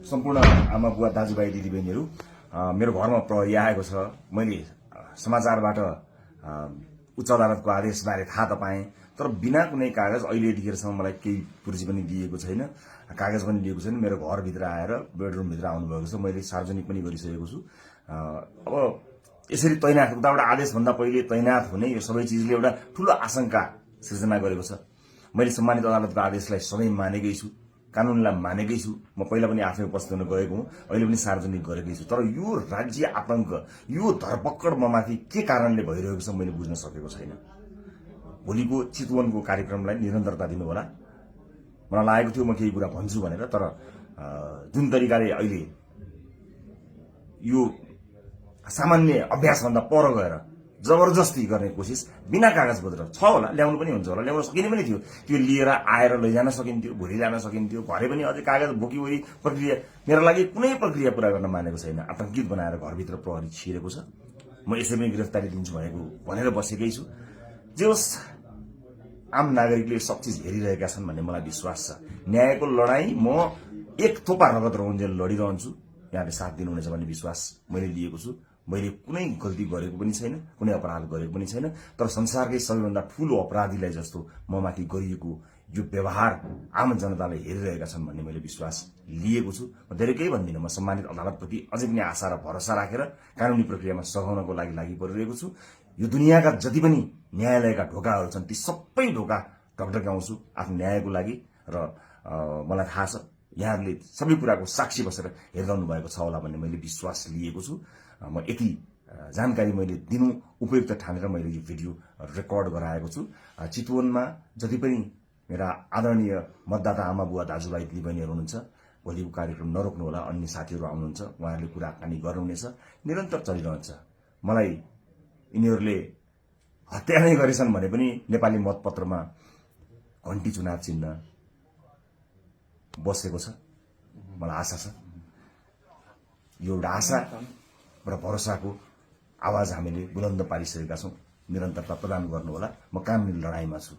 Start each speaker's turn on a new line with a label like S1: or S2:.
S1: सम्पूर्ण आमा बुवा दाजुभाइ दिदीबहिनीहरू मेरो घरमा प्रहरी आएको छ। मैले समाचारबाट उच्च अदालतको आदेशबारे थाहा त पाएँ, तर बिना कुनै कागज अहिले यतिखेरसम्म मलाई केही पुर्जी पनि दिएको छैन, कागज पनि दिएको छैन। मेरो घरभित्र आएर बेडरुमभित्र आउनुभएको छ, मैले सार्वजनिक पनि गरिसकेको छु। अब यसरी तैनाथ उताबाट आदेशभन्दा पहिले तैनाथ हुने यो सबै चिजले एउटा ठूलो आशंका सृजना गरेको छ। मैले सम्मानित अदालतको आदेशलाई सधैँ मानेकै छु, कानूनलाई मानेकै छु। म पहिला पनि आफै उपस्थित हुन गएको हुँ, अहिले पनि सार्वजनिक गरेकै छु। तर यो राज्य आतंक, यो धरपकड ममाथि के कारणले भइरहेको छ मैले बुझ्न सकेको छैन। भोलिको चितवनको कार्यक्रमलाई निरन्तरता दिनु होला। मलाई लागेको थियो म केही कुरा भन्छु भनेर, तर जुन तरिकाले अहिले यो सामान्य अभ्यासभन्दा पर गएर जबरजस्ती गर्ने कोसिस बिना कागजपत्र छ होला, ल्याउनु पनि हुन्छ होला, ल्याउन सकिने पनि थियो। त्यो लिएर आएर लैजान सकिन्थ्यो, भोलि ल्याउन सकिन्थ्यो। घरे पनि अझै कागज बोकीवरी प्रक्रिया, मेरो लागि कुनै प्रक्रिया पूरा गर्न मानेको छैन। आतंकित बनाएर घरभित्र प्रहरी छिरेको छ। म यसै पनि गिरफ्तारी दिन्छु भनेर बसेकै छु। जे होस्, आम नागरिकले सब चिज हेरिरहेका छन् भन्ने मलाई विश्वास छ। न्यायको लडाईँ म एक थोपा रगत रहन्जेल लडिरहन्छु। यहाँले साथ दिनुहुनेछ भन्ने विश्वास मैले लिएको छु। मैले कुनै गल्ती गरेको पनि छैन, कुनै अपराध गरेको पनि छैन, तर संसारकै सबैभन्दा ठूलो अपराधीलाई जस्तो ममाथि गरिएको यो व्यवहार आम जनताले हेरिरहेका छन् भन्ने मैले विश्वास लिएको छु। म धेरै केही भन्दिनँ। म सम्मानित अदालतप्रति अझै पनि आशा र भरोसा राखेर कानुनी प्रक्रियामा सघाउनको लागि परिरहेको छु। यो दुनियाँका जति पनि न्यायालयका ढोकाहरू छन् ती सबै ढोका ढकढक्याउँछु आफ्नो न्यायको लागि। र मलाई थाहा छ यहाँहरूले सबै कुराको साक्षी बसेर हेरिरहनु भएको छ होला भन्ने मैले विश्वास लिएको छु। म यति जानकारी मैले दिनु उपयुक्त ठानेर मैले यो भिडियो रेकर्ड गराएको छु। चितवनमा जति पनि मेरा आदरणीय मतदाता आमा बुवा दाजुभाइ दिदीबहिनीहरू हुनुहुन्छ, भोलिको कार्यक्रम नरोक्नु होला। अन्य साथीहरू आउनुहुन्छ, उहाँहरूले कुराकानी गर्नुहुनेछ, निरन्तर चलिरहन्छ। मलाई यिनीहरूले हत्या नै गरेछन् भने पनि नेपाली मतपत्रमा घण्टी चुनाव चिन्ह बसेको छ। मलाई आशा छ यो एउटा आशा र भरोसाको आवाज हामीले बुलन्द पारिसकेका छौँ। निरन्तरता प्रदान गर्नुहोला। म कानुनी लडाईँमा छु।